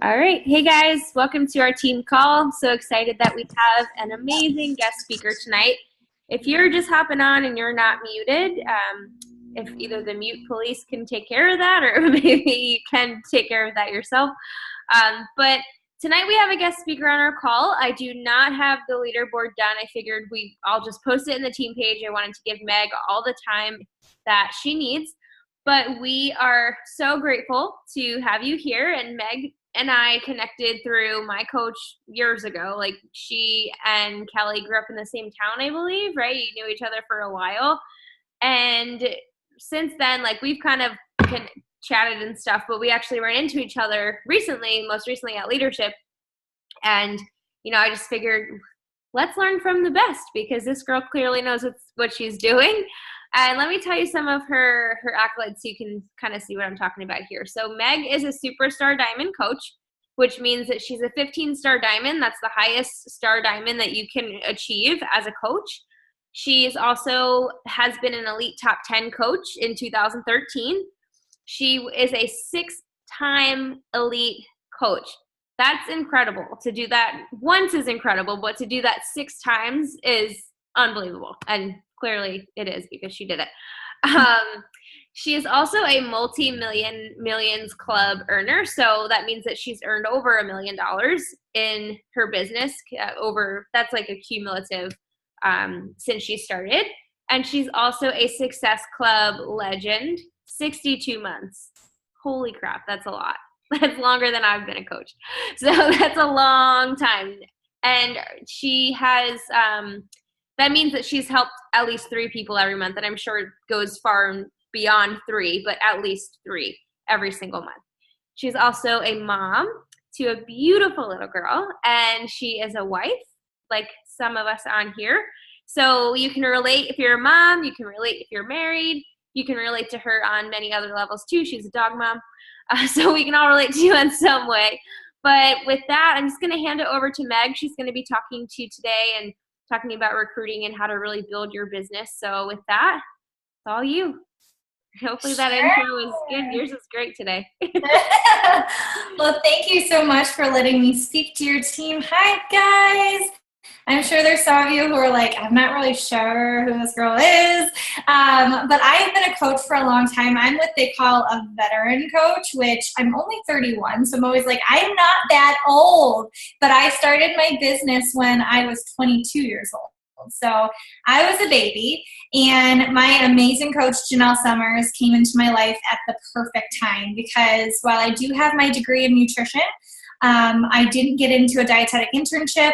All right. Hey guys, welcome to our team call. I'm so excited that we have an amazing guest speaker tonight. If you're just hopping on and you're not muted, if either the mute police can take care of that or maybe you can take care of that yourself. But tonight we have a guest speaker on our call. I do not have the leaderboard done. I figured I'll just post it in the team page. I wanted to give Meg all the time that she needs. But we are so grateful to have you here, and Meg and I connected through my coach years ago. Like, she and Kelly grew up in the same town, I believe, right? You knew each other for a while. And since then, like, we've kind of chatted and stuff, but we actually ran into each other most recently at leadership. And, I just figured, let's learn from the best, because this girl clearly knows what she's doing. And let me tell you some of her accolades so you can kind of see what I'm talking about here. So Meg is a superstar diamond coach, which means that she's a 15-star diamond. That's the highest star diamond that you can achieve as a coach. She has been an elite top 10 coach in 2013. She is a 6-time elite coach. That's incredible. To do that once is incredible, but to do that 6 times is unbelievable. And clearly it is, because she did it. She is also a millions club earner. So that means that she's earned over $1 million in her business. That's like a cumulative since she started. And she's also a Success Club legend, 62 months. Holy crap, that's a lot. That's longer than I've been a coach. So that's a long time. And she has that means that she's helped at least 3 people every month, and I'm sure it goes far beyond 3, but at least 3 every single month. She's also a mom to a beautiful little girl, and she is a wife, like some of us on here. So you can relate if you're a mom, you can relate if you're married, you can relate to her on many other levels too. She's a dog mom, so we can all relate to you in some way. But with that, I'm just going to hand it over to Meg. She's going to be talking to you today and talking about recruiting and how to really build your business. So with that, it's all you. Hopefully that intro is good. Yours is great today. Well, thank you so much for letting me speak to your team. Hi, guys. I'm sure there's some of you who are like, I'm not really sure who this girl is. But I've been a coach for a long time. I'm what they call a veteran coach, which I'm only 31. So I'm always like, I'm not that old. But I started my business when I was 22 years old. So I was a baby, and my amazing coach, Janelle Summers, came into my life at the perfect time, because while I do have my degree in nutrition, I didn't get into a dietetic internship.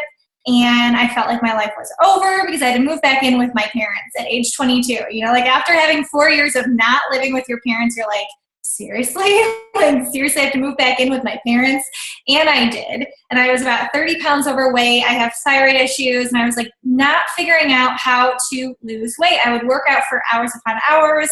And I felt like my life was over because I had to move back in with my parents at age 22. Like after having 4 years of not living with your parents, you're like, seriously? Like, seriously, I have to move back in with my parents? And I did. And I was about 30 pounds overweight. I have thyroid issues. And I was like not figuring out how to lose weight. I would work out for hours upon hours.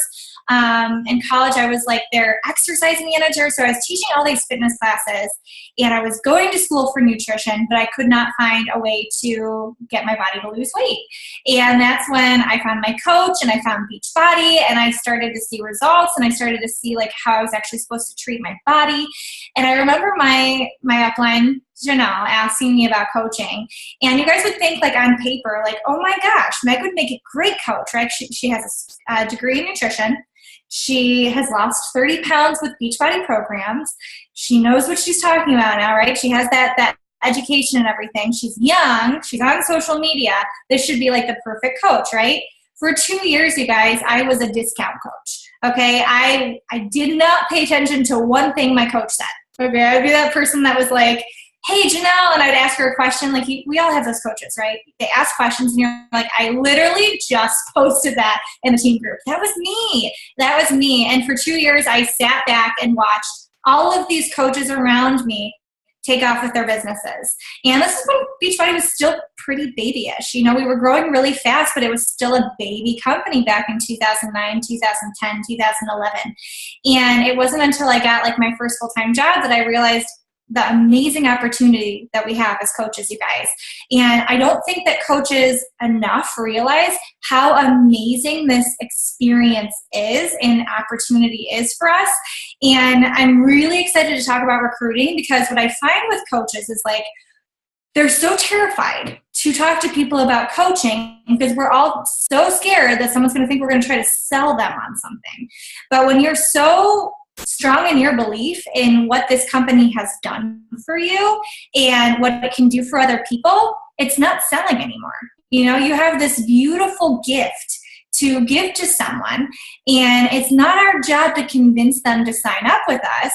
In college, I was like their exercise manager. So I was teaching all these fitness classes, and I was going to school for nutrition, but I could not find a way to get my body to lose weight. And that's when I found my coach, and I found Beachbody, and I started to see results, and I started to see like how I was actually supposed to treat my body. And I remember my upline, Janelle, asking me about coaching. And you guys would think, like, on paper, like, oh my gosh, Meg would make a great coach, right? She has a degree in nutrition. She has lost 30 pounds with Beachbody programs. She knows what she's talking about now, right? She has that education and everything. She's young. She's on social media. This should be like the perfect coach, right? For 2 years, you guys, I was a discount coach, okay? I did not pay attention to one thing my coach said, okay? I'd be that person that was like, hey, Janelle, and I'd ask her a question. Like, we all have those coaches, right? They ask questions, and you're like, I literally just posted that in the team group. That was me. That was me. And for 2 years, I sat back and watched all of these coaches around me take off with their businesses. And this is when Beachbody was still pretty babyish. We were growing really fast, but it was still a baby company back in 2009, 2010, 2011. And it wasn't until I got like my first full-time job that I realized the amazing opportunity that we have as coaches, you guys. And I don't think that coaches enough realize how amazing this experience is and opportunity is for us. And I'm really excited to talk about recruiting, because what I find with coaches is like, they're so terrified to talk to people about coaching because we're all so scared that someone's going to think we're going to try to sell them on something. But when you're so strong in your belief in what this company has done for you and what it can do for other people, it's not selling anymore. You know, you have this beautiful gift to give to someone, and it's not our job to convince them to sign up with us,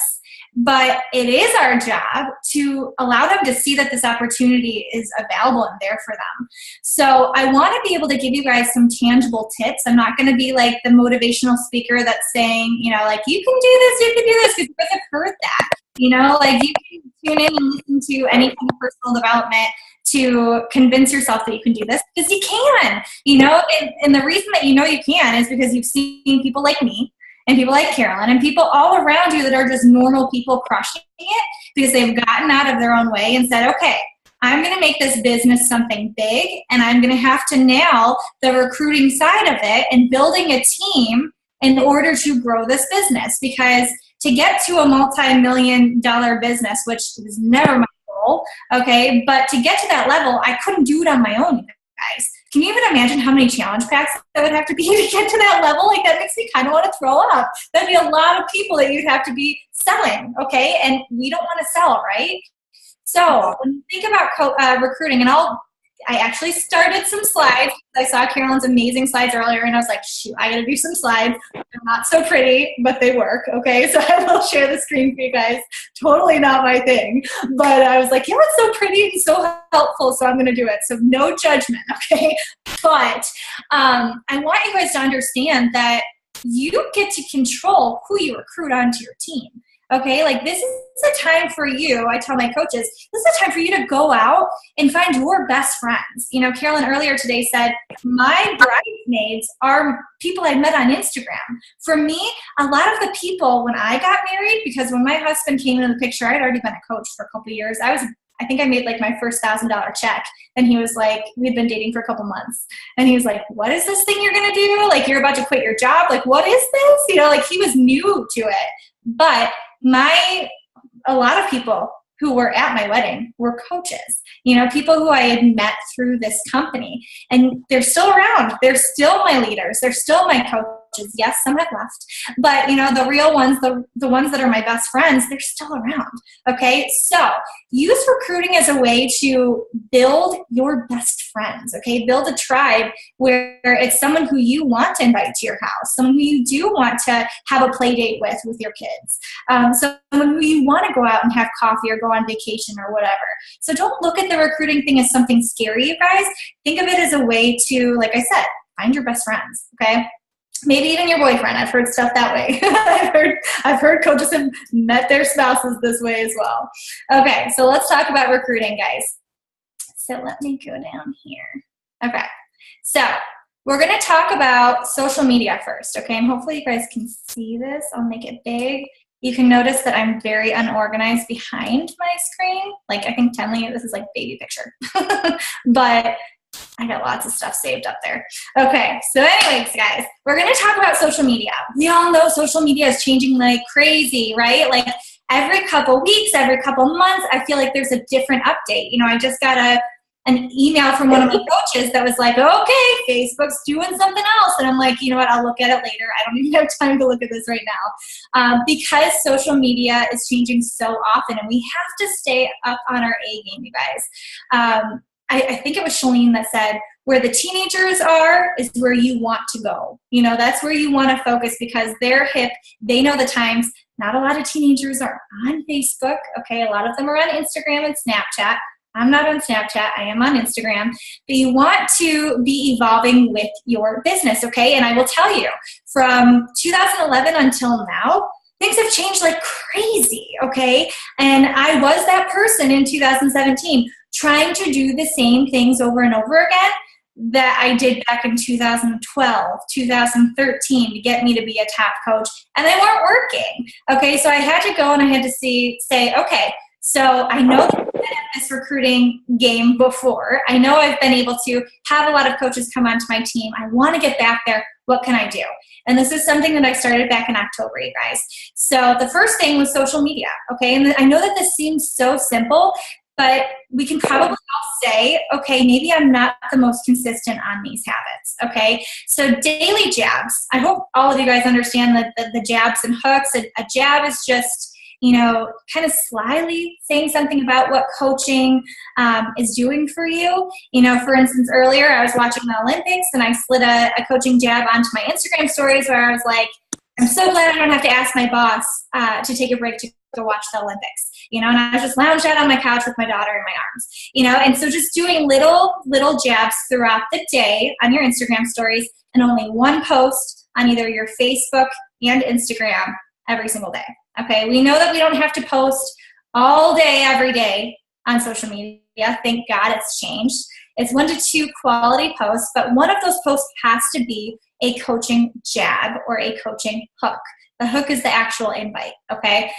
but it is our job to allow them to see that this opportunity is available and there for them. So I want to be able to give you guys some tangible tips. I'm not going to be like the motivational speaker that's saying, you know, like, you can do this, you can do this, because you guys have heard that. You know, like, you can tune in and listen to any kind of personal development to convince yourself that you can do this, because you can, you know, and the reason that you know you can is because you've seen people like me and people like Carolyn and people all around you that are just normal people crushing it because they've gotten out of their own way and said, okay, I'm going to make this business something big, and I'm going to have to nail the recruiting side of it and building a team in order to grow this business. Because to get to a multi-million-dollar business, which was never my goal, okay, but to get to that level, I couldn't do it on my own, guys. Can you even imagine how many challenge packs that would have to be to get to that level? Like, that makes me kind of want to throw up. That'd be a lot of people that you'd have to be selling, okay? And we don't want to sell, right? So when you think about recruiting, and I actually started some slides. I saw Carolyn's amazing slides earlier, and I was like, shoot, I got to do some slides. They're not so pretty, but they work, okay? So I will share the screen for you guys. Totally not my thing. But I was like, yeah, it's so pretty and so helpful, so I'm going to do it. So no judgment, okay? But I want you guys to understand that you get to control who you recruit onto your team. Okay, like, this is a time for you, I tell my coaches, this is a time for you to go out and find your best friends. You know, Carolyn earlier today said, my bridesmaids are people I met on Instagram. For me, a lot of the people when I got married, because when my husband came into the picture, I'd already been a coach for a couple of years. I think I made like my first $1,000 check. And he was like, we'd been dating for a couple months. And he was like, what is this thing you're going to do? Like, you're about to quit your job. Like, what is this? You know, like, he was new to it. But a lot of people who were at my wedding were coaches, you know, people who I had met through this company, and they're still around. They're still my leaders. They're still my coaches. Yes, some have left, but you know, the real ones, the ones that are my best friends, they're still around. Okay. So use recruiting as a way to build your best friends. Okay. Build a tribe where it's someone who you want to invite to your house, someone who you do want to have a play date with your kids, someone who you want to go out and have coffee or go on vacation or whatever. So don't look at the recruiting thing as something scary, you guys. Think of it as a way to, like I said, find your best friends. Okay. Maybe even your boyfriend. I've heard stuff that way. I've heard coaches have met their spouses this way as well. Okay, so let's talk about recruiting, guys. So let me go down here. Okay, so we're going to talk about social media first, okay? And hopefully you guys can see this. I'll make it big. You can notice that I'm very unorganized behind my screen. Like, I think Tenley, this is like baby picture. But I got lots of stuff saved up there. Okay, so anyways, guys, we're going to talk about social media. We all know social media is changing like crazy, right? Like, every couple weeks, every couple months, I feel like there's a different update. You know, I just got an email from one of my coaches that was like, okay, Facebook's doing something else. And I'm like, you know what, I'll look at it later. I don't even have time to look at this right now. Because social media is changing so often, and we have to stay up on our A game, you guys. I think it was Shalene that said, where the teenagers are is where you want to go. You know, that's where you want to focus because they're hip. They know the times. Not a lot of teenagers are on Facebook. Okay, a lot of them are on Instagram and Snapchat. I'm not on Snapchat. I am on Instagram. But you want to be evolving with your business, okay? And I will tell you, from 2011 until now, things have changed like crazy, okay? And I was that person in 2017 trying to do the same things over and over again that I did back in 2012, 2013 to get me to be a top coach, and they weren't working, okay? So I had to go and I had to say, okay, So I know that I've been at this recruiting game before. I know I've been able to have a lot of coaches come onto my team. I want to get back there. What can I do? And this is something that I started back in October, you guys. So the first thing was social media, okay? And I know that this seems so simple, but we can probably all say, okay, maybe I'm not the most consistent on these habits, okay? So daily jabs. I hope all of you guys understand that the jabs and hooks. A jab is just, you know, kind of slyly saying something about what coaching is doing for you. You know, for instance, earlier I was watching the Olympics and I slid a coaching jab onto my Instagram stories where I was like, I'm so glad I don't have to ask my boss to take a break to go watch the Olympics, you know, and I was just lounged out on my couch with my daughter in my arms, you know, and so just doing little jabs throughout the day on your Instagram stories and only one post on either your Facebook and Instagram every single day. Okay, we know that we don't have to post all day, every day on social media. Thank God it's changed. It's 1 to 2 quality posts, but one of those posts has to be a coaching jab or a coaching hook. The hook is the actual invite, okay?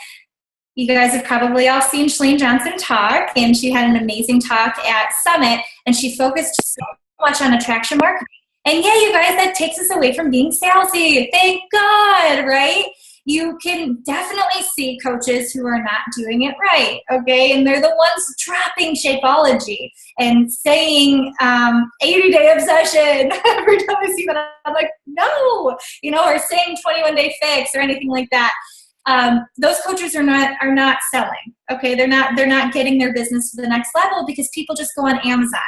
You guys have probably all seen Shalene Johnson talk, and she had an amazing talk at Summit, and she focused so much on attraction marketing. And yeah, you guys, that takes us away from being salesy. Thank God, right? You can definitely see coaches who are not doing it right, okay? And they're the ones dropping Shapeology and saying 80-day obsession. Every time I see that, I'm like, no, you know, or saying 21-day fix or anything like that. Those coaches are not selling, okay? They're not getting their business to the next level because people just go on Amazon.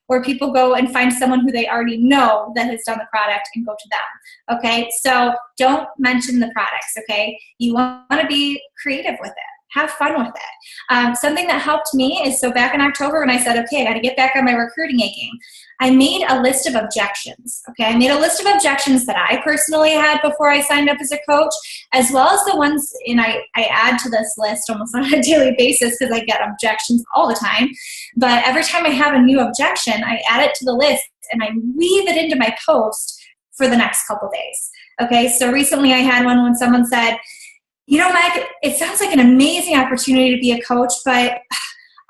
Or people go and find someone who they already know that has done the product and go to them, okay? So don't mention the products, okay? You want to be creative with it. Have fun with it. Something that helped me is, so back in October when I said, okay, I got to get back on my recruiting A game, I made a list of objections, okay? I made a list of objections that I personally had before I signed up as a coach, as well as the ones, and I add to this list almost on a daily basis because I get objections all the time. But every time I have a new objection, I add it to the list and I weave it into my post for the next couple days, okay? So recently I had one when someone said, you know, Meg, it sounds like an amazing opportunity to be a coach, but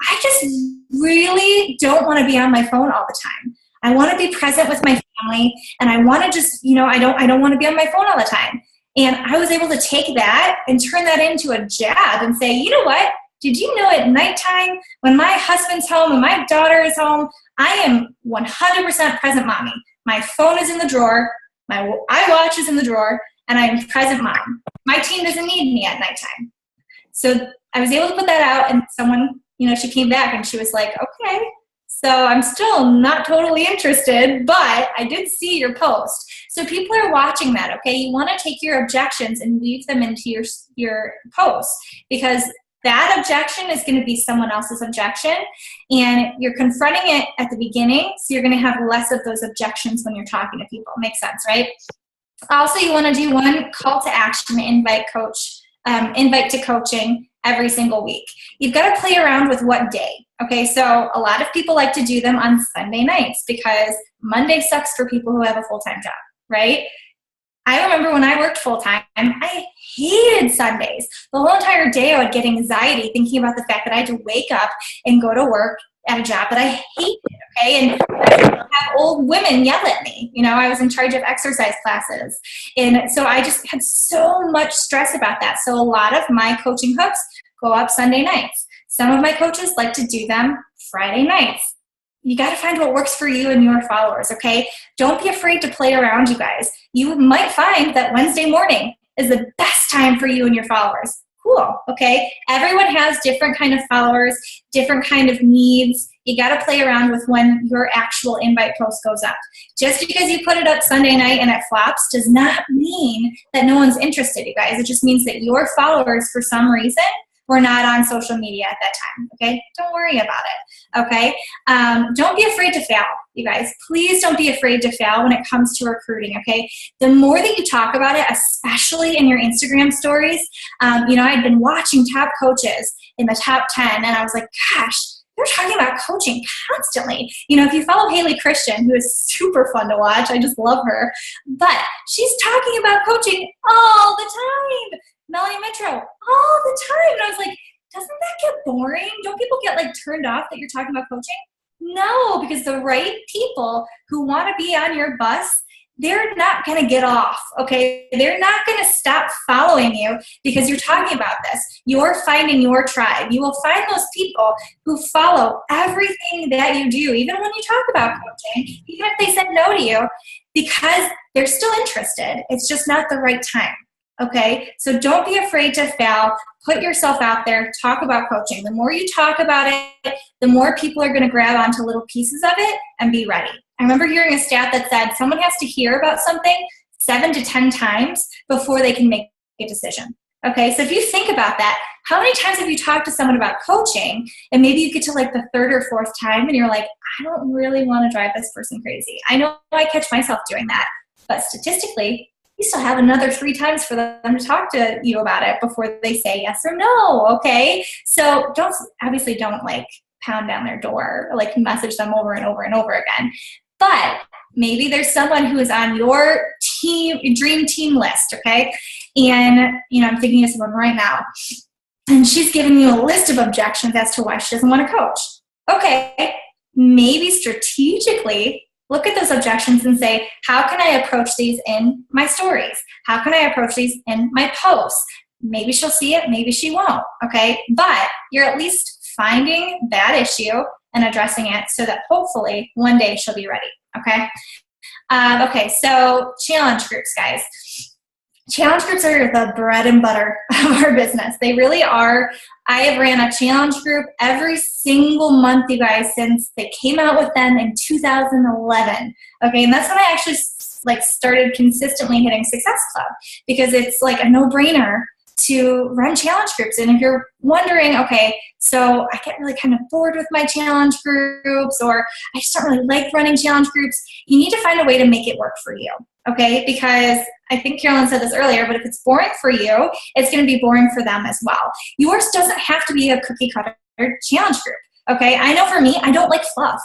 I just really don't want to be on my phone all the time. I want to be present with my family, and I want to just, you know, I don't want to be on my phone all the time. And I was able to take that and turn that into a jab and say, you know what? Did you know at nighttime when my husband's home and my daughter is home, I am 100% present mommy. My phone is in the drawer, my iWatch is in the drawer, and I'm present mom. My team doesn't need me at nighttime. So I was able to put that out, and someone, you know, she came back and she was like, okay, so I'm still not totally interested, but I did see your post. So people are watching that, okay? You want to take your objections and weave them into your post, because that objection is going to be someone else's objection, and you're confronting it at the beginning, so you're going to have less of those objections when you're talking to people. Makes sense, right? Also, you want to do one call to action, invite to coaching every single week. You've got to play around with what day. Okay, so a lot of people like to do them on Sunday nights because Monday sucks for people who have a full-time job, right? I remember when I worked full-time, I hated Sundays. The whole entire day I would get anxiety thinking about the fact that I had to wake up and go to work at a job that I hated, okay? And I have old women yell at me. You know, I was in charge of exercise classes. And so I just had so much stress about that. So a lot of my coaching hooks go up Sunday nights. Some of my coaches like to do them Friday nights. You got to find what works for you and your followers, okay? Don't be afraid to play around, you guys. You might find that Wednesday morning is the best time for you and your followers. Cool, okay? Everyone has different kind of followers, different kind of needs. You got to play around with when your actual invite post goes up. Just because you put it up Sunday night and it flops does not mean that no one's interested, you guys. It just means that your followers, for some reason, were not on social media at that time, okay? Don't worry about it, okay? Don't be afraid to fail, you guys. Please don't be afraid to fail when it comes to recruiting, okay? The more that you talk about it, especially in your Instagram stories, you know, I'd been watching top coaches in the top 10, and I was like, gosh, they're talking about coaching constantly. You know, if you follow Haley Christian, who is super fun to watch, I just love her, but she's talking about coaching all the time. Melanie Mitro, all the time. And I was like, doesn't that get boring? Don't people get like turned off that you're talking about coaching? No, because the right people who want to be on your bus, they're not going to get off, okay? They're not going to stop following you because you're talking about this. You're finding your tribe. You will find those people who follow everything that you do, even when you talk about coaching, even if they said no to you, because they're still interested. It's just not the right time. Okay, so don't be afraid to fail. Put yourself out there. Talk about coaching. The more you talk about it, the more people are going to grab onto little pieces of it and be ready. I remember hearing a stat that said someone has to hear about something 7 to 10 times before they can make a decision. Okay, so if you think about that, how many times have you talked to someone about coaching and maybe you get to like the 3rd or 4th time and you're like, I don't really want to drive this person crazy. I know I catch myself doing that, but statistically, you still have another 3 times for them to talk to you about it before they say yes or no, okay? So don't like pound down their door or like message them over and over and over again. But maybe there's someone who is on your team, your dream team list, okay? And, I'm thinking of someone right now, and she's giving you a list of objections as to why she doesn't want to coach. Okay, maybe strategically, look at those objections and say, how can I approach these in my stories? How can I approach these in my posts? Maybe she'll see it, maybe she won't, okay? But you're at least finding that issue and addressing it so that hopefully one day she'll be ready, okay? Okay, so challenge groups, guys. Challenge groups are the bread and butter of our business. They really are. I have ran a challenge group every single month, you guys, since they came out with them in 2011. Okay, and that's when I actually started consistently hitting Success Club because it's like a no-brainer to run challenge groups. And if you're wondering, okay, so I get really kind of bored with my challenge groups, or I just don't really like running challenge groups, you need to find a way to make it work for you, okay? Because I think Carolyn said this earlier, but if it's boring for you, it's going to be boring for them as well. Yours doesn't have to be a cookie cutter challenge group, okay? I know for me, I don't like fluff.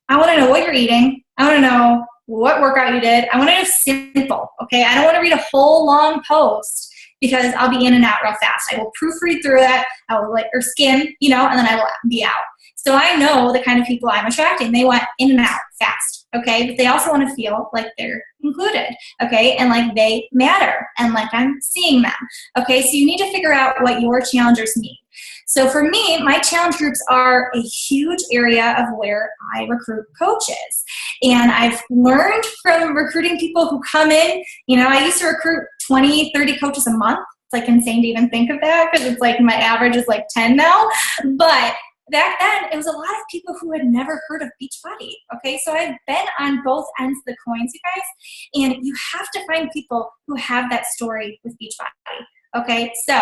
I want to know what you're eating. I want to know what workout you did. I want to know simple, okay? I don't want to read a whole long post because I'll be in and out real fast. I will proofread through it, or skim, and then I will be out. So I know the kind of people I'm attracting. They want in and out fast, okay? But they also want to feel like they're included, okay? And like they matter and like I'm seeing them, okay? So you need to figure out what your challengers need. So for me, my challenge groups are a huge area of where I recruit coaches. And I've learned from recruiting people who come in, I used to recruit 20, 30 coaches a month. It's like insane to even think of that because it's like my average is like 10 now. But back then, it was a lot of people who had never heard of Beachbody, okay? So I've been on both ends of the coins, you guys, and you have to find people who have that story with Beachbody, okay? So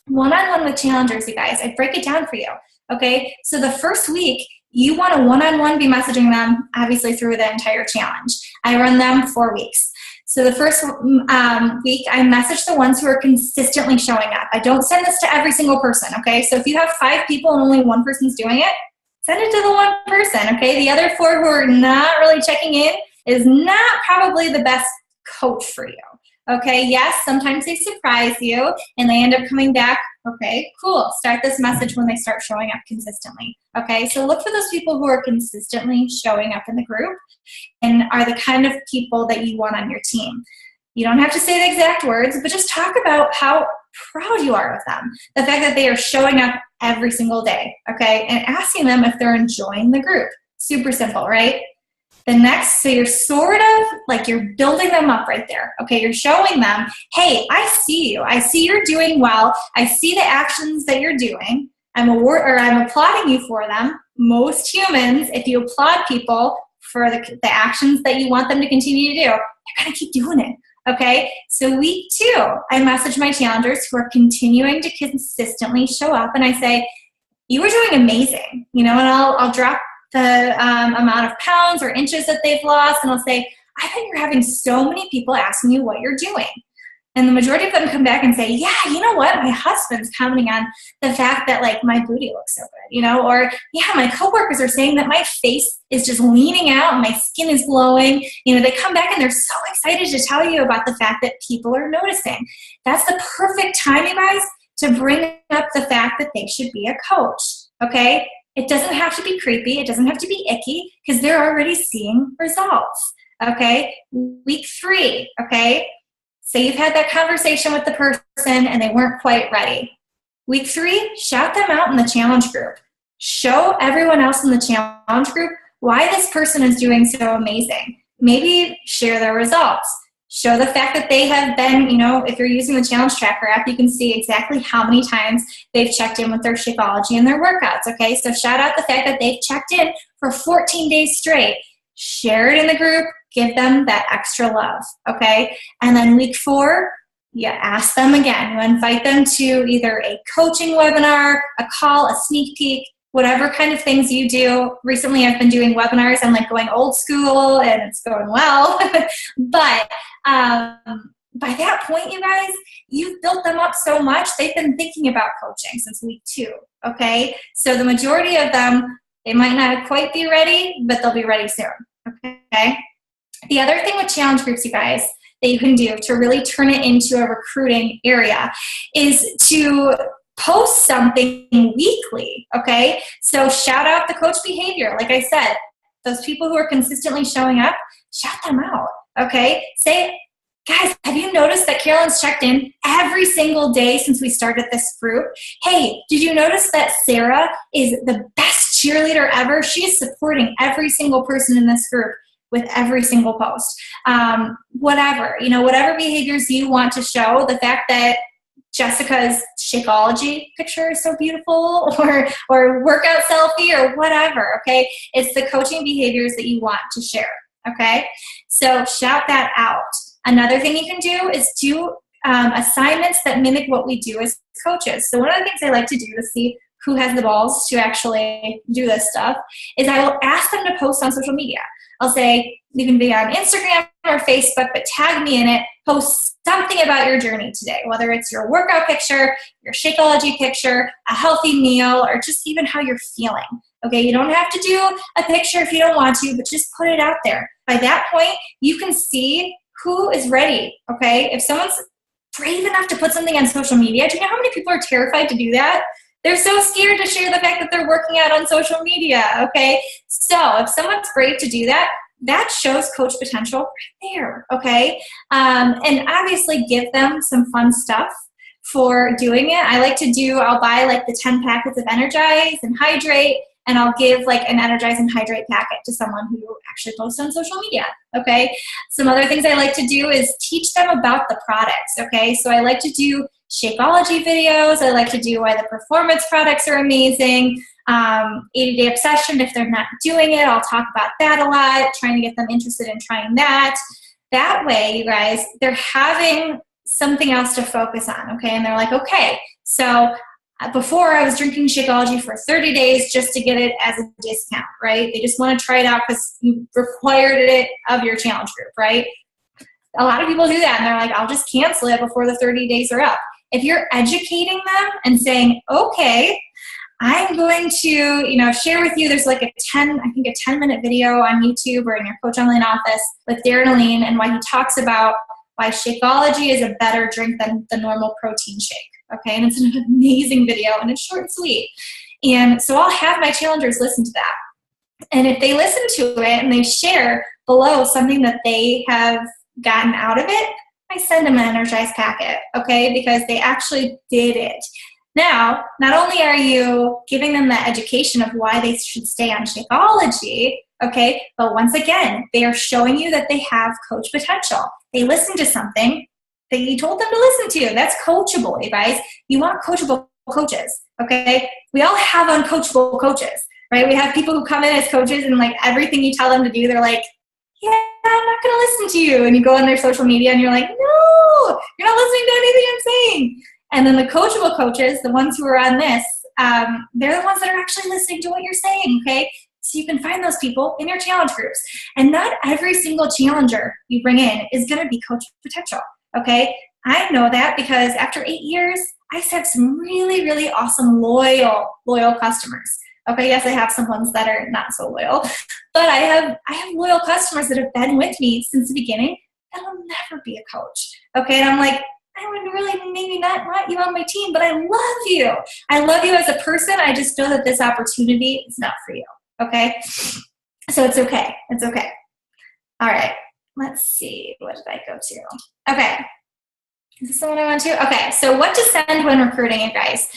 one-on-one with challengers, you guys, I break it down for you, okay? So the first week, you want to one-on-one be messaging them, obviously, through the entire challenge. I run them 4 weeks. So the first week, I message the ones who are consistently showing up. I don't send this to every single person, okay? So if you have 5 people and only one person's doing it, send it to the one person, okay? The other 4 who are not really checking in is not probably the best coach for you, okay? Yes, sometimes they surprise you and they end up coming back. Okay, cool. Start this message when they start showing up consistently, okay? So look for those people who are consistently showing up in the group and are the kind of people that you want on your team. You don't have to say the exact words, but just talk about how proud you are of them. The fact that they are showing up every single day, okay? And asking them if they're enjoying the group. Super simple, right? So you're sort of like you're building them up right there. Okay, you're showing them, hey, I see you. I see you're doing well. I see the actions that you're doing. I'm applauding you for them. Most humans, if you applaud people for the actions that you want them to continue to do, they're going to keep doing it. Okay, so week 2, I message my challengers who are continuing to consistently show up, and I say, you are doing amazing, and I'll drop the amount of pounds or inches that they've lost, and I'll say, I bet you're having so many people asking you what you're doing. And the majority of them come back and say, yeah, you know what? My husband's commenting on the fact that like my booty looks so good, or yeah, my coworkers are saying that my face is just leaning out and my skin is glowing. They come back and they're so excited to tell you about the fact that people are noticing. That's the perfect time, you guys, to bring up the fact that they should be a coach, okay? It doesn't have to be creepy. It doesn't have to be icky because they're already seeing results, okay? Week 3, okay? Say you've had that conversation with the person and they weren't quite ready. Week 3, shout them out in the challenge group. Show everyone else in the challenge group why this person is doing so amazing. Maybe share their results. Show the fact that they have been, if you're using the challenge tracker app, you can see exactly how many times they've checked in with their Shakeology and their workouts, okay? So shout out the fact that they've checked in for 14 days straight. Share it in the group. Give them that extra love, okay? And then week 4, you ask them again. You invite them to either a coaching webinar, a call, a sneak peek, whatever kind of things you do. Recently, I've been doing webinars. I'm like going old school, and it's going well. But by that point, you guys, you've built them up so much, they've been thinking about coaching since week 2, okay? So the majority of them, they might not quite be ready, but they'll be ready soon, okay? The other thing with challenge groups, you guys, that you can do to really turn it into a recruiting area is to post something weekly, okay? So shout out the coach behavior. Like I said, those people who are consistently showing up, shout them out, okay? Say, guys, have you noticed that Carolyn's checked in every single day since we started this group? Hey, did you notice that Sarah is the best cheerleader ever? She is supporting every single person in this group with every single post. Whatever behaviors you want to show, the fact that Jessica's Shakeology picture is so beautiful, or workout selfie, or whatever, okay? It's the coaching behaviors that you want to share, okay? So shout that out. Another thing you can do is do assignments that mimic what we do as coaches. So one of the things I like to do to see who has the balls to actually do this stuff is I will ask them to post on social media. I'll say, you can be on Instagram or Facebook, but tag me in it. Post something about your journey today, whether it's your workout picture, your Shakeology picture, a healthy meal, or just even how you're feeling. Okay, you don't have to do a picture if you don't want to, but just put it out there. By that point, you can see who is ready, okay? If someone's brave enough to put something on social media, do you know how many people are terrified to do that? They're so scared to share the fact that they're working out on social media, okay? So if someone's brave to do that, that shows coach potential right there, okay? And obviously give them some fun stuff for doing it. I'll buy like the 10 packets of Energize and Hydrate, and I'll give like an Energize and Hydrate packet to someone who actually posts on social media, okay? Some other things I like to do is teach them about the products, okay? So I like to do Shakeology videos. I like to do why the performance products are amazing. 80-day obsession, if they're not doing it, I'll talk about that a lot, trying to get them interested in trying that. That way, you guys, they're having something else to focus on, okay? And they're like, okay, so before I was drinking Shakeology for 30 days just to get it as a discount, right? They just want to try it out because you required it of your challenge group, right? A lot of people do that, and they're like, I'll just cancel it before the 30 days are up. If you're educating them and saying, okay, I'm going to, share with you, there's like a 10-minute video on YouTube or in your Coach Online office with Darren Aline, and why he talks about why Shakeology is a better drink than the normal protein shake, okay? And it's an amazing video, and it's short and sweet. And so I'll have my challengers listen to that. And if they listen to it and they share below something that they have gotten out of it, I send them an Energized packet, okay? Because they actually did it. Now, not only are you giving them the education of why they should stay on Shakeology, okay, but once again, they are showing you that they have coach potential. They listened to something that you told them to listen to. That's coachable, you guys. You want coachable coaches, okay? We all have uncoachable coaches, right? We have people who come in as coaches and like everything you tell them to do, they're like, yeah, I'm not going to listen to you. And you go on their social media and you're like, no, you're not listening to anything I'm saying. And then the coachable coaches, the ones who are on this, they're the ones that are actually listening to what you're saying, okay? So you can find those people in your challenge groups. And not every single challenger you bring in is going to be coach potential, okay? I know that because after 8 years, I have some really, really awesome, loyal customers. Okay, yes, I have some ones that are not so loyal, but I have loyal customers that have been with me since the beginning that will never be a coach. Okay, and I'm like, I would really maybe not want you on my team, but I love you. I love you as a person. I just know that this opportunity is not for you. Okay? So it's okay. It's okay. All right. Let's see. What did I go to? Okay. Is this the one I want to? Okay. So what to send when recruiting, you guys?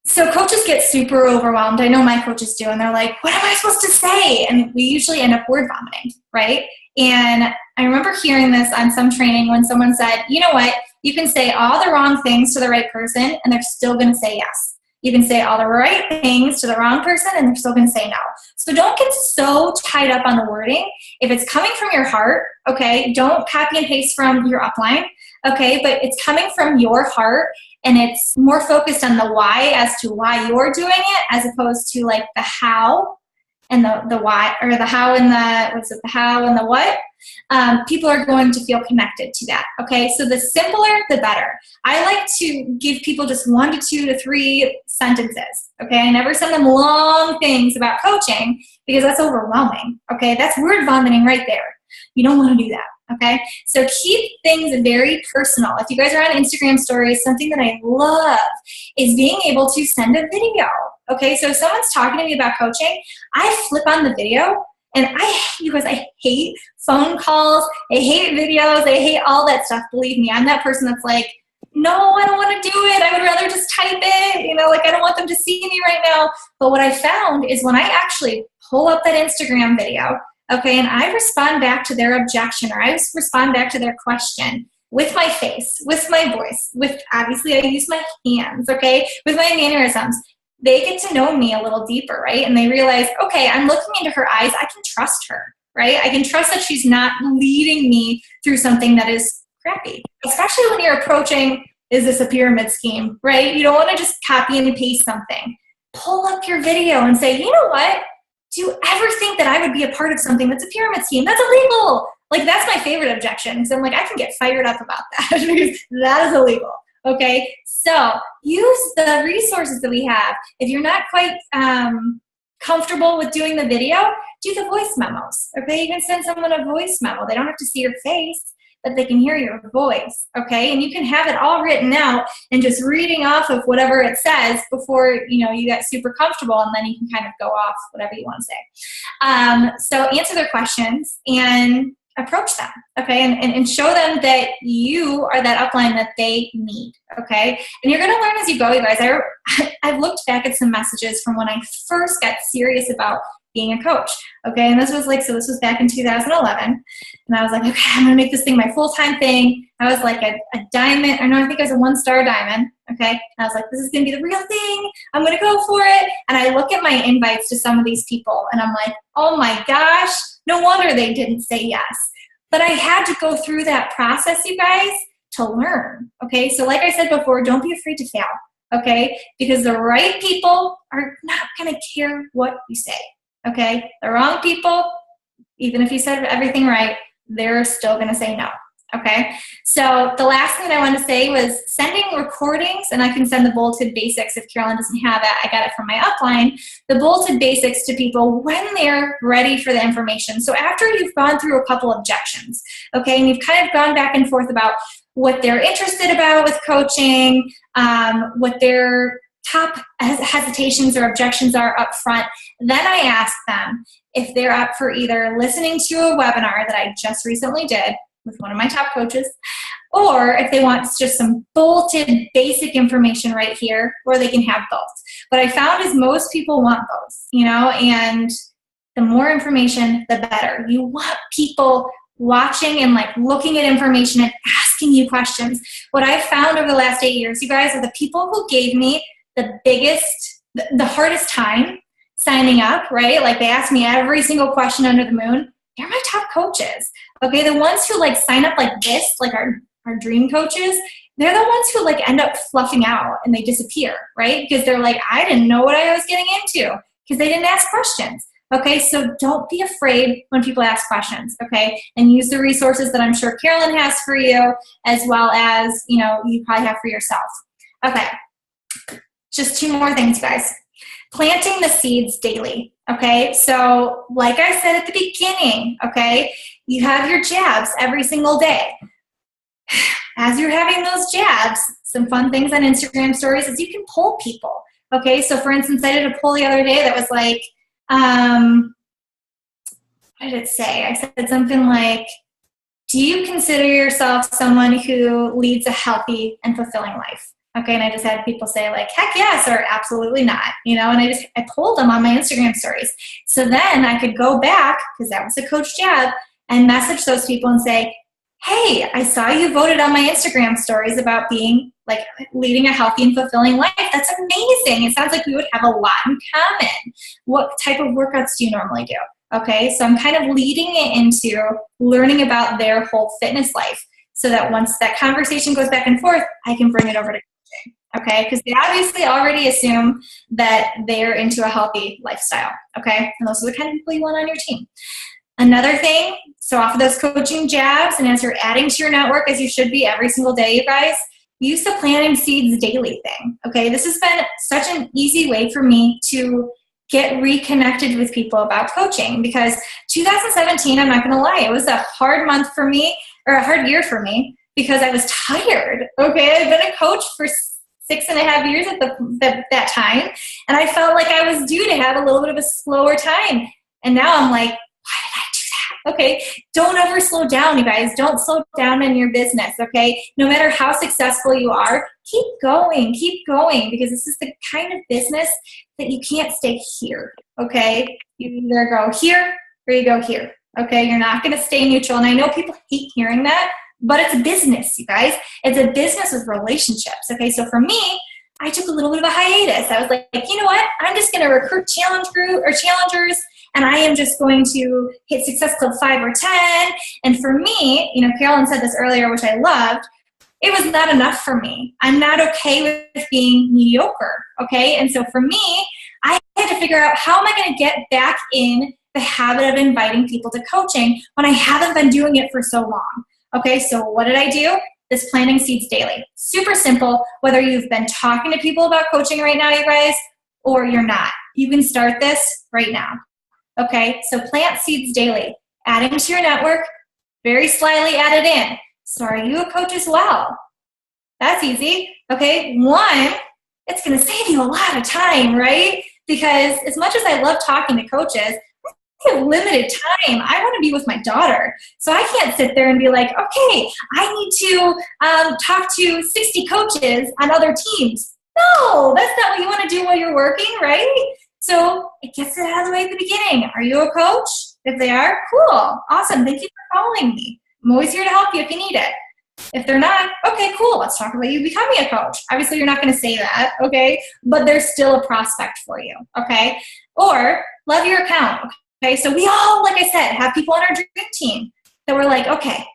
So coaches get super overwhelmed. I know my coaches do, and they're like, what am I supposed to say? And we usually end up word vomiting, right? And I remember hearing this on some training when someone said, you know what? You can say all the wrong things to the right person, and they're still going to say yes. You can say all the right things to the wrong person, and they're still going to say no. So don't get so tied up on the wording. If it's coming from your heart, okay, don't copy and paste from your upline, okay, but it's coming from your heart, and it's more focused on the why as to why you're doing it, as opposed to like the how and the why, or the how and the how and the what. People are going to feel connected to that, okay? So the simpler, the better. I like to give people just 1 to 2 to 3 sentences, okay? I never send them long things about coaching because that's overwhelming, okay? That's word vomiting right there. You don't want to do that, okay? So keep things very personal. If you guys are on Instagram stories, something that I love is being able to send a video, okay? So if someone's talking to me about coaching, I flip on the video. And I hate phone calls, I hate videos, I hate all that stuff. Believe me, I'm that person that's like, no, I don't want to do it. I would rather just type it. You know, like I don't want them to see me right now. But what I found is when I actually pull up that Instagram video, okay, and I respond back to their objection, or I respond back to their question with my face, with my voice, with, obviously I use my hands, okay, with my mannerisms. They get to know me a little deeper, right? And they realize, okay, I'm looking into her eyes. I can trust her, right? I can trust that she's not leading me through something that is crappy. Especially when you're approaching, is this a pyramid scheme, right? You don't want to just copy and paste something. Pull up your video and say, you know what? Do you ever think that I would be a part of something that's a pyramid scheme? That's illegal. Like, that's my favorite objection. Because I'm like, I can get fired up about that because that is illegal. Okay, so use the resources that we have. If you're not quite comfortable with doing the video, do the voice memos. Okay, you can send someone a voice memo. They don't have to see your face, but they can hear your voice. Okay, and you can have it all written out and just reading off of whatever it says before you get super comfortable, and then you can kind of go off whatever you want to say. So answer their questions and approach them, okay, and show them that you are that upline that they need, okay? And you're going to learn as you go, you guys. I've looked back at some messages from when I first got serious about being a coach, okay? And this was back in 2011, and I was like, okay, I'm going to make this thing my full-time thing. I was like a diamond, or no, I think I was a 1-star diamond, okay? And I was like, this is going to be the real thing. I'm going to go for it. And I look at my invites to some of these people, and I'm like, oh my gosh, no wonder they didn't say yes. But I had to go through that process, you guys, to learn, okay? So like I said before, don't be afraid to fail, okay? Because the right people are not going to care what you say, okay? The wrong people, even if you said everything right, they're still going to say no, okay? So the last thing that I wanted to say was sending recordings, and I can send the bulleted basics if Carolyn doesn't have it. I got it from my upline. The bulleted basics to people when they're ready for the information. So after you've gone through a couple objections, okay, and you've kind of gone back and forth about what they're interested about with coaching, what their top hesitations or objections are up front, then I ask them if they're up for either listening to a webinar that I just recently did with one of my top coaches, or if they want just some bolted basic information right here, or they can have both. What I found is most people want both, and the more information, the better. You want people watching and like looking at information and asking you questions. What I've found over the last 8 years, you guys, are the people who gave me the hardest time signing up, right? Like they asked me every single question under the moon. They're my top coaches, okay? The ones who like sign up like this, like our dream coaches, they're the ones who like end up fluffing out and they disappear, right? Because they're like, I didn't know what I was getting into because they didn't ask questions, okay? So don't be afraid when people ask questions, okay? And use the resources that I'm sure Carolyn has for you, as well as, you probably have for yourself. Okay, just 2 more things, guys. Planting the seeds daily, okay? So like I said at the beginning, okay, you have your jabs every single day. as you're having those jabs, some fun things on Instagram stories is you can poll people. Okay, so for instance, I did a poll the other day that was like, what did it say? I said something like, do you consider yourself someone who leads a healthy and fulfilling life? Okay, and I just had people say like, heck yes, or absolutely not, and I polled them on my Instagram stories. So then I could go back, because that was a coach jab, and message those people and say, hey, I saw you voted on my Instagram stories about being like leading a healthy and fulfilling life. That's amazing. It sounds like we would have a lot in common. What type of workouts do you normally do? Okay, so I'm kind of leading it into learning about their whole fitness life, so that once that conversation goes back and forth, I can bring it over to coaching. Okay, because they obviously already assume that they're into a healthy lifestyle. Okay, and those are the kind of people you want on your team. Another thing, so off of those coaching jabs, and as you're adding to your network, as you should be every single day, you guys, use the planting seeds daily thing. Okay, this has been such an easy way for me to get reconnected with people about coaching, because 2017, I'm not going to lie, it was a hard month for me, or a hard year for me, because I was tired. Okay, I've been a coach for 6.5 years at that time, and I felt like I was due to have a little bit of a slower time. And now I'm like, why did I do that? Okay, don't ever slow down, you guys. Don't slow down in your business, okay? No matter how successful you are, keep going, because this is the kind of business that you can't stay here, okay? You either go here or you go here, okay? You're not going to stay neutral, and I know people hate hearing that, but it's a business, you guys. It's a business with relationships, okay? So for me, I took a little bit of a hiatus. I was like, you know what? I'm just going to recruit challengers, and I am just going to hit Success Club 5 or 10. And for me, Carolyn said this earlier, which I loved, it was not enough for me. I'm not okay with being mediocre, okay? And so for me, I had to figure out, how am I going to get back in the habit of inviting people to coaching when I haven't been doing it for so long? Okay, so what did I do? This planting seeds daily. Super simple, whether you've been talking to people about coaching right now, you guys, or you're not. You can start this right now. Okay, so plant seeds daily. Adding to your network, very slyly add it in. So are you a coach as well? That's easy. Okay, one, it's going to save you a lot of time, right? Because as much as I love talking to coaches, I have limited time. I want to be with my daughter. So I can't sit there and be like, okay, I need to talk to 60 coaches on other teams. No, that's not what you want to do while you're working, right? So it gets it out of the way at the beginning. Are you a coach? If they are, cool, awesome. Thank you for calling me. I'm always here to help you if you need it. If they're not, okay, cool, let's talk about you becoming a coach. Obviously, you're not going to say that, okay? But there's still a prospect for you, okay? Or love your account, okay? So we all, like I said, have people on our dream team that we're like, okay,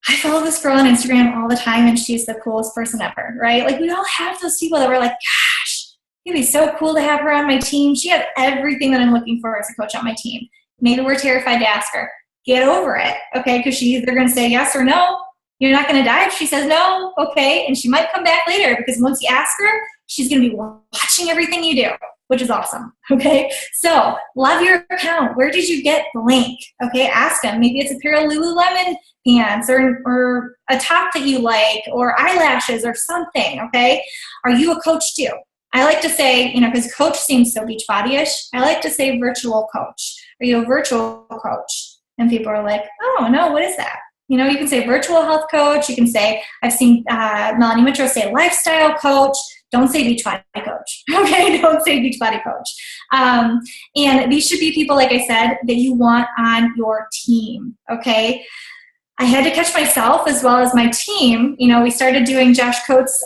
I follow this girl on Instagram all the time, and she's the coolest person ever, right? Like, we all have those people that we're like, gosh, it'd be so cool to have her on my team. She has everything that I'm looking for as a coach on my team. Maybe we're terrified to ask her. Get over it, okay? Because she's either going to say yes or no. You're not going to die if she says no, okay? And she might come back later, because once you ask her, she's going to be watching everything you do, which is awesome, okay? So love your account. Where did you get blank? Okay, ask them. Maybe it's a pair of Lululemon pants, or a top that you like, or eyelashes or something, okay? Are you a coach too? I like to say, because coach seems so Beachbody-ish, I like to say virtual coach. Are you a virtual coach? And people are like, oh, no, what is that? You can say virtual health coach. You can say, I've seen Melanie Mitchell say lifestyle coach. Don't say Beachbody coach. Okay, don't say Beachbody coach. And these should be people, like I said, that you want on your team, okay? I had to catch myself as well as my team. We started doing Josh Coates'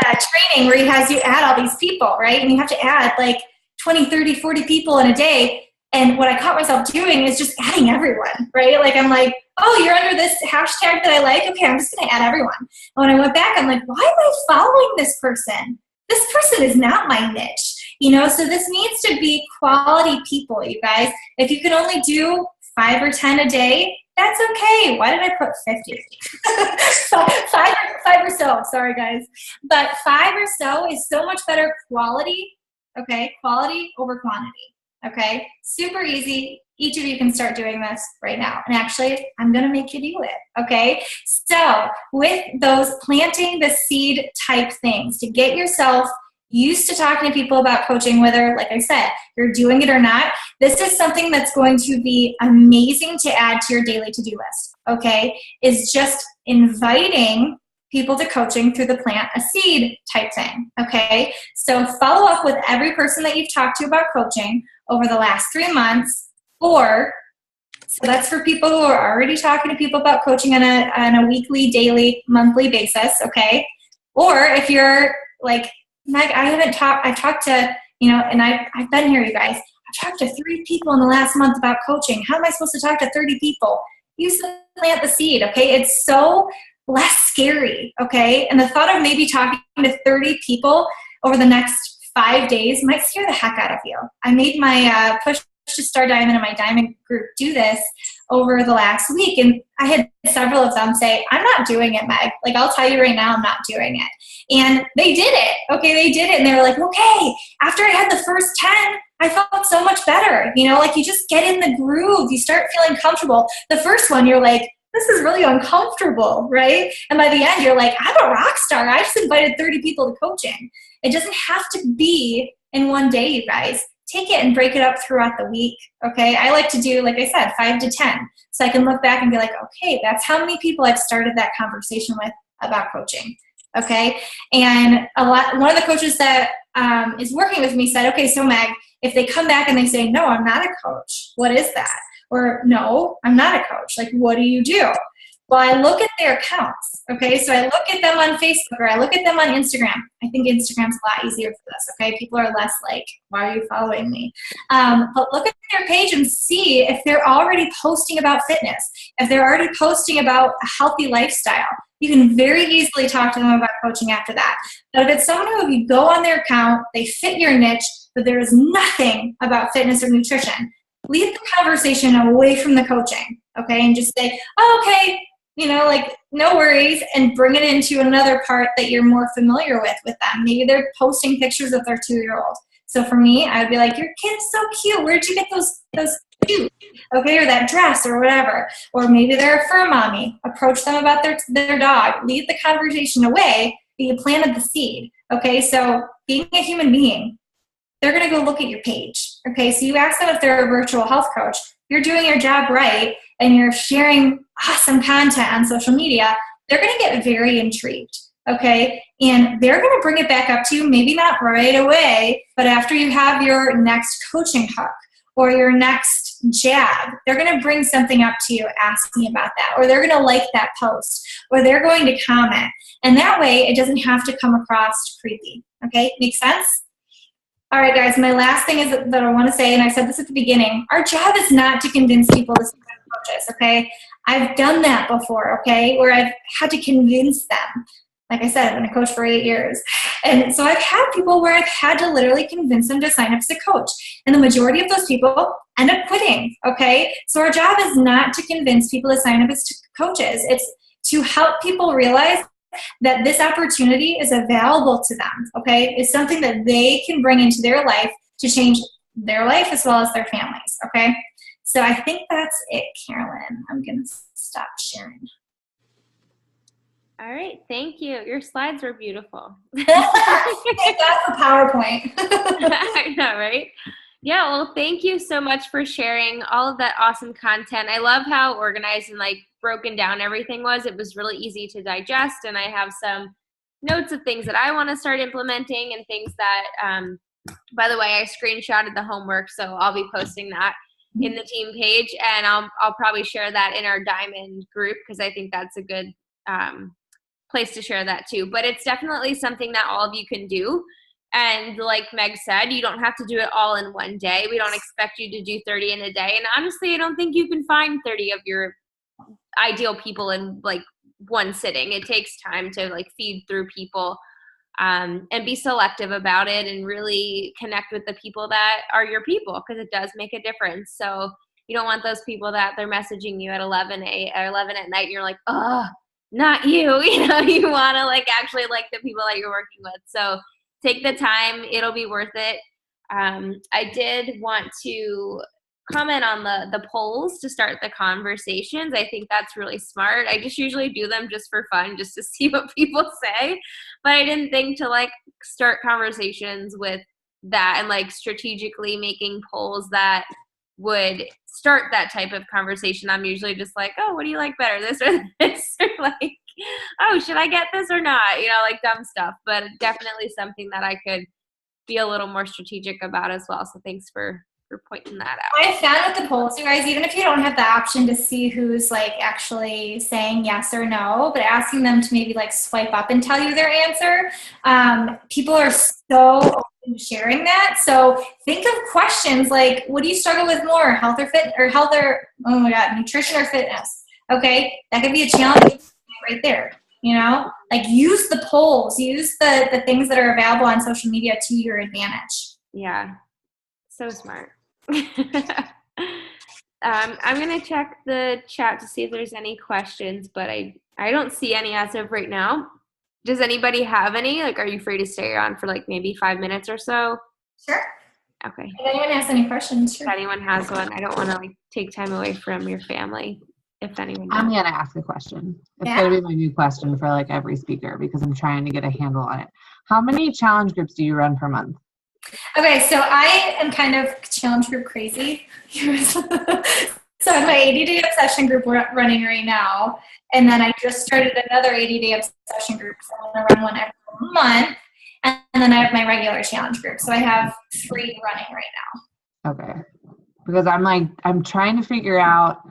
training where he has you add all these people, right? And you have to add like 20, 30, 40 people in a day. And what I caught myself doing is just adding everyone, right? Like, I'm like, oh, you're under this hashtag that I like? Okay, I'm just going to add everyone. And when I went back, I'm like, why am I following this person? This person is not my niche. So this needs to be quality people, you guys. If you can only do 5 or 10 a day, that's okay. Why did I put 50? five or so. Sorry, guys. But 5 or so is so much better quality, okay? Quality over quantity. Okay, super easy. each of you can start doing this right now. And actually, I'm going to make you do it, okay? So with those planting the seed type things to get yourself used to talking to people about coaching, whether, like I said, you're doing it or not, this is something that's going to be amazing to add to your daily to-do list, okay? Is just inviting people to coaching through the plant a seed type thing, okay? So follow up with every person that you've talked to about coaching over the last 3 months, or, so that's for people who are already talking to people about coaching on a weekly, daily, monthly basis, okay? Or if you're like, Meg, I've talked to, and I've been here, you guys. I've talked to 3 people in the last month about coaching. How am I supposed to talk to 30 people? Use the plant the seed, okay? It's so less scary, okay? And the thought of maybe talking to 30 people over the next 5 days might scare the heck out of you. I made my push to Star Diamond and my Diamond group do this over the last week, and I had several of them say, I'm not doing it, Meg. Like, I'll tell you right now, I'm not doing it. And they did it, okay? They did it, and they were like, okay, after I had the first 10, I felt so much better. Like, you just get in the groove. You start feeling comfortable. The first one, you're like, this is really uncomfortable, right? And by the end, you're like, I'm a rock star. I just invited 30 people to coaching. It doesn't have to be in one day, you guys. Take it and break it up throughout the week, okay? I like to do, like I said, 5 to 10. So I can look back and be like, okay, that's how many people I've started that conversation with about coaching, okay? And one of the coaches that is working with me said, okay, so Meg, if they come back and they say, no, I'm not a coach, what is that? Or no, I'm not a coach. Like, what do you do? Well, I look at their accounts, okay? So I look at them on Facebook or I look at them on Instagram. I think Instagram's a lot easier for this, okay? People are less like, why are you following me? But look at their page and see if they're already posting about fitness, if they're already posting about a healthy lifestyle. You can very easily talk to them about coaching after that. But if it's someone who, if you go on their account, they fit your niche, but there is nothing about fitness or nutrition, lead the conversation away from the coaching, okay? And just say, oh, okay, like, no worries, and bring it into another part that you're more familiar with them. Maybe they're posting pictures of their 2-year-old. So for me, I'd be like, your kid's so cute. Where'd you get those shoes? Okay, or that dress or whatever. Or maybe they're a fur mommy. Approach them about their dog. Lead the conversation away, but you planted the seed, okay? So being a human being, they're going to go look at your page, okay? So you ask them if they're a virtual health coach. You're doing your job right, and you're sharing awesome content on social media, they're going to get very intrigued, okay? And they're going to bring it back up to you, maybe not right away, but after you have your next coaching hook or your next jab, they're going to bring something up to you asking about that, or they're going to like that post, or they're going to comment. And that way, it doesn't have to come across creepy, okay? Make sense? All right, guys, my last thing is that I want to say, and I said this at the beginning, our job is not to convince people to sign up coaches, okay? I've done that before, okay, where I've had to convince them. Like I said, I've been a coach for 8 years. And so I've had people where I've had to literally convince them to sign up as a coach. And the majority of those people end up quitting, okay? So our job is not to convince people to sign up as coaches. It's to help people realize that this opportunity is available to them, okay? It's something that they can bring into their life to change their life as well as their families, okay? So I think that's it, Carolyn. I'm going to stop sharing. All right, thank you. Your slides were beautiful. That's a PowerPoint. I know, right? Yeah, well, thank you so much for sharing all of that awesome content. I love how organized and broken down everything was. It was really easy to digest, and I have some notes of things that I want to start implementing and things that, by the way, I screenshotted the homework, so I'll be posting that in the team page, and I'll probably share that in our Diamond group because I think that's a good place to share that too. But it's definitely something that all of you can do. And like Meg said, you don't have to do it all in one day. We don't expect you to do 30 in a day. And honestly, I don't think you can find 30 of your ideal people in one sitting. It takes time to feed through people and be selective about it and really connect with the people that are your people, because it does make a difference. So you don't want those people that they're messaging you at 11 at night and you're like, oh, not you. You want to actually like the people that you're working with. So take the time. It'll be worth it. I did want to comment on the polls to start the conversations. I think that's really smart. I just usually do them just for fun, just to see what people say. But I didn't think to like start conversations with that and like strategically making polls that would start that type of conversation. I'm usually just like, oh, what do you like better, this or this? Or like, oh, should I get this or not? You know, like dumb stuff. But definitely something that I could be a little more strategic about as well. So thanks for pointing that out. I found with the polls, you guys, even if you don't have the option to see who's like actually saying yes or no, but asking them to maybe like swipe up and tell you their answer, people are so open to sharing that. So think of questions like, what do you struggle with more, health or oh my God, nutrition or fitness? Okay, that could be a challenge right there. You know, like use the polls, use the things that are available on social media to your advantage. Yeah, so smart. I'm going to check the chat to see if there's any questions, but I don't see any as of right now. Does anybody have any? Like, are you free to stay on for like maybe 5 minutes or so? Sure. Okay. If anyone has any questions, sure. If anyone has one, I don't want to like take time away from your family. If anyone I'm going to ask a question. It's going to be my new question for like every speaker because I'm trying to get a handle on it. How many challenge groups do you run per month? Okay, so I am kind of challenge group crazy. So I have my 80-day obsession group running right now, and then I just started another 80-day obsession group. So I'm going to run one every month, and then I have my regular challenge group. So I have 3 running right now. Okay, because I'm trying to figure out.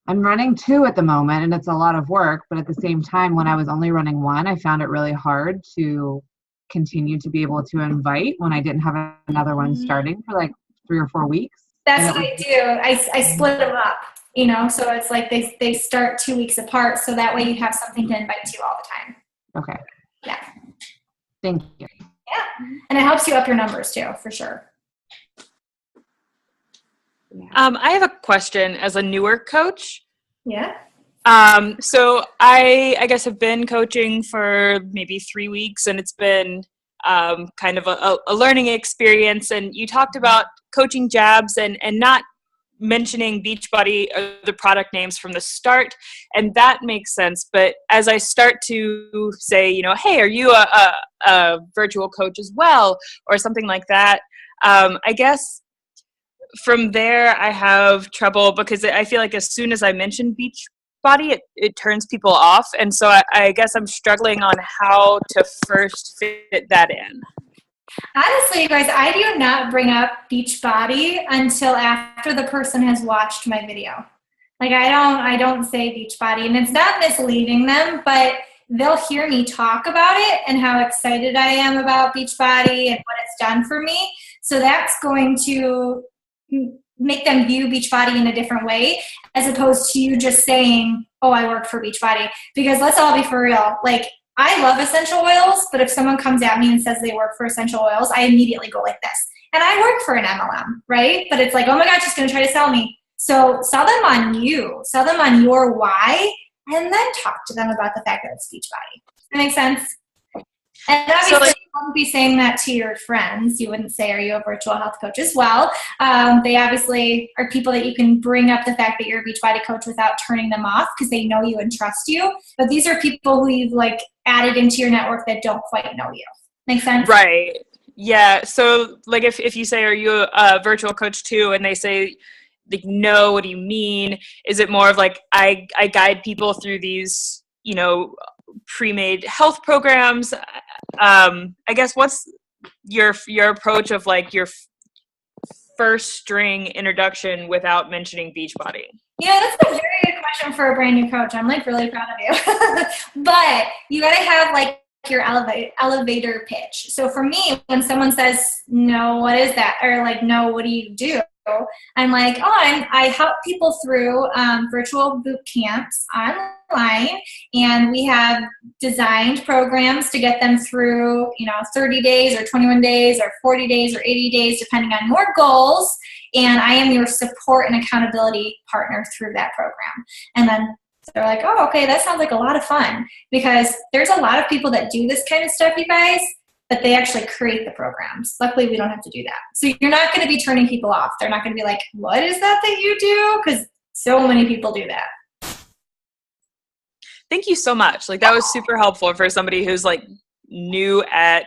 I'm running 2 at the moment, and it's a lot of work. But at the same time, when I was only running 1, I found it really hard to continue to be able to invite when I didn't have another one starting for like 3 or 4 weeks. That's what I do. I split them up, you know, so it's like they start 2 weeks apart, so that way you have something to invite to all the time. Okay. Yeah. Thank you. Yeah, and it helps you up your numbers too, for sure. I have a question as a newer coach. Yeah. So I guess have been coaching for maybe 3 weeks, and it's been kind of a learning experience. And you talked about coaching jabs and not mentioning Beachbody or the product names from the start, and that makes sense. But as I start to say, you know, hey, are you a virtual coach as well, or something like that, I guess from there I have trouble because I feel like as soon as I mention Beachbody, it turns people off. And so I guess I'm struggling on how to first fit that in. Honestly, you guys, I do not bring up Beachbody until after the person has watched my video. Like I don't say Beachbody, and it's not misleading them, but they'll hear me talk about it and how excited I am about Beachbody and what it's done for me. So that's going to make them view Beachbody in a different way, as opposed to you just saying, oh, I work for Beachbody. Because let's all be for real. Like, I love essential oils, but if someone comes at me and says they work for essential oils, I immediately go like this. And I work for an MLM, right? But it's like, oh my gosh, she's going to try to sell me. So sell them on you. Sell them on your why, and then talk to them about the fact that it's Beachbody. Does that make sense? And obviously, you wouldn't be saying that to your friends. You wouldn't say, are you a virtual health coach as well? They obviously are people that you can bring up the fact that you're a Beachbody coach without turning them off because they know you and trust you. But these are people who you've like added into your network that don't quite know you. Make sense? Right. Yeah. So like if you say, are you a virtual coach too? And they say, like, no, what do you mean? Is it more of like, I guide people through these, you know, pre-made health programs? I guess what's your approach of like your first string introduction without mentioning Beachbody? Yeah, that's a very good question for a brand new coach. I'm like really proud of you. But you got to have like your elevator pitch. So for me, when someone says, no, what is that? Or like, no, what do you do? I'm like, I help people through virtual boot camps online, and we have designed programs to get them through, 30 days or 21 days or 40 days or 80 days, depending on your goals. And I am your support and accountability partner through that program. And then they're like, oh, okay, that sounds like a lot of fun, because there's a lot of people that do this kind of stuff, you guys, but they actually create the programs. Luckily, we don't have to do that. So you're not going to be turning people off. They're not going to be like, what is that you do? Because so many people do that. Thank you so much. Like, that was super helpful for somebody who's like new at,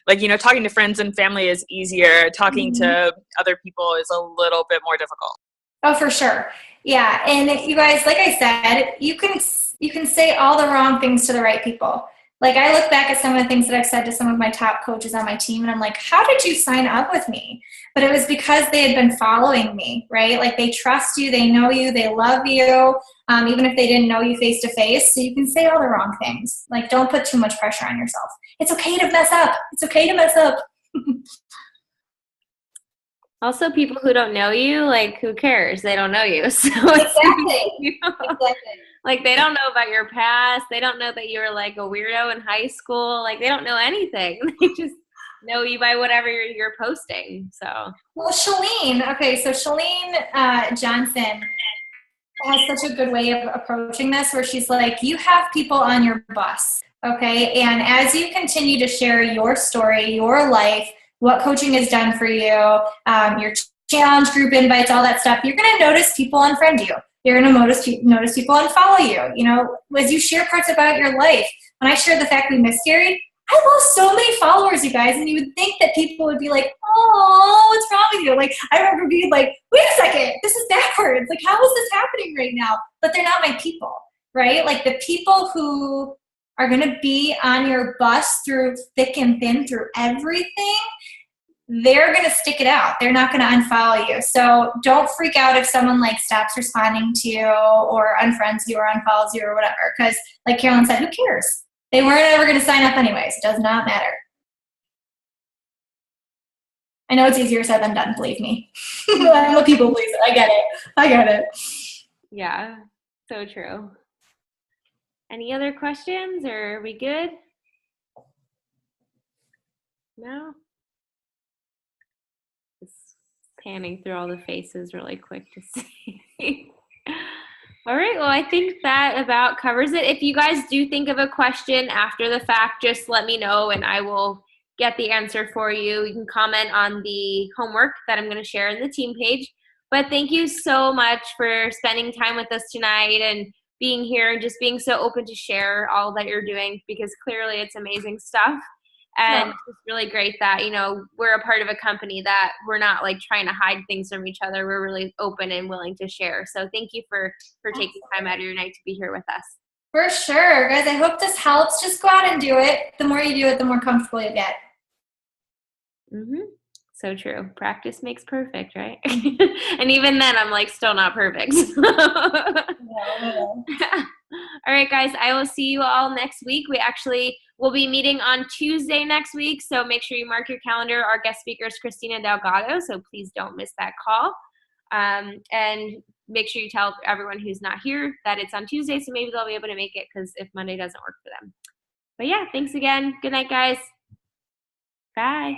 like, you know, talking to friends and family is easier. Talking to other people is a little bit more difficult. Oh, for sure. Yeah. And you guys, like I said, you can say all the wrong things to the right people. Like, I look back at some of the things that I've said to some of my top coaches on my team, and I'm like, how did you sign up with me? But it was because they had been following me, right? Like, they trust you, they know you, they love you, even if they didn't know you face to face. So you can say all the wrong things. Like, don't put too much pressure on yourself. It's okay to mess up. It's okay to mess up. Also, people who don't know you, like, who cares? They don't know you. So Exactly. Exactly. Like, they don't know about your past. They don't know that you were like a weirdo in high school. Like, they don't know anything. They just know you by whatever you're posting. So, well, Shalene, okay, so Shalene Johnson has such a good way of approaching this, where she's like, you have people on your bus, okay? And as you continue to share your story, your life, what coaching has done for you, your challenge group invites, all that stuff, you're going to notice people unfriend you. You're going to notice people unfollow you. You know, as you share parts about your life. When I shared the fact we miscarried, I lost so many followers, you guys, and you would think that people would be like, oh, what's wrong with you? Like, I remember being like, wait a second, this is backwards. Like, how is this happening right now? But they're not my people, right? Like, the people who are going to be on your bus through thick and thin, through everything, they're going to stick it out. They're not going to unfollow you. So don't freak out if someone like stops responding to you or unfriends you or unfollows you or whatever. Because like Carolyn said, who cares? They weren't ever going to sign up anyways. It does not matter. I know it's easier said than done, believe me. I'm a people pleaser. I get it. yeah, so true. Any other questions, or are we good? No? Just panning through all the faces really quick to see. All right, well, I think that about covers it. If you guys do think of a question after the fact, just let me know and I will get the answer for you. You can comment on the homework that I'm going to share in the team page. But thank you so much for spending time with us tonight and being here and just being so open to share all that you're doing, because clearly it's amazing stuff. And it's really great that, you know, we're a part of a company that we're not like trying to hide things from each other. We're really open and willing to share. So thank you for taking time out of your night to be here with us. For sure. Guys, I hope this helps. Just go out and do it. The more you do it, the more comfortable you get. Mm-hmm. So true. Practice makes perfect, right? And even then, I'm like still not perfect. No. All right, guys, I will see you all next week. We actually will be meeting on Tuesday next week, so make sure you mark your calendar. Our guest speaker is Christina Delgado, so please don't miss that call. And make sure you tell everyone who's not here that it's on Tuesday, so maybe they'll be able to make it, because if Monday doesn't work for them. But yeah, thanks again. Good night, guys. Bye.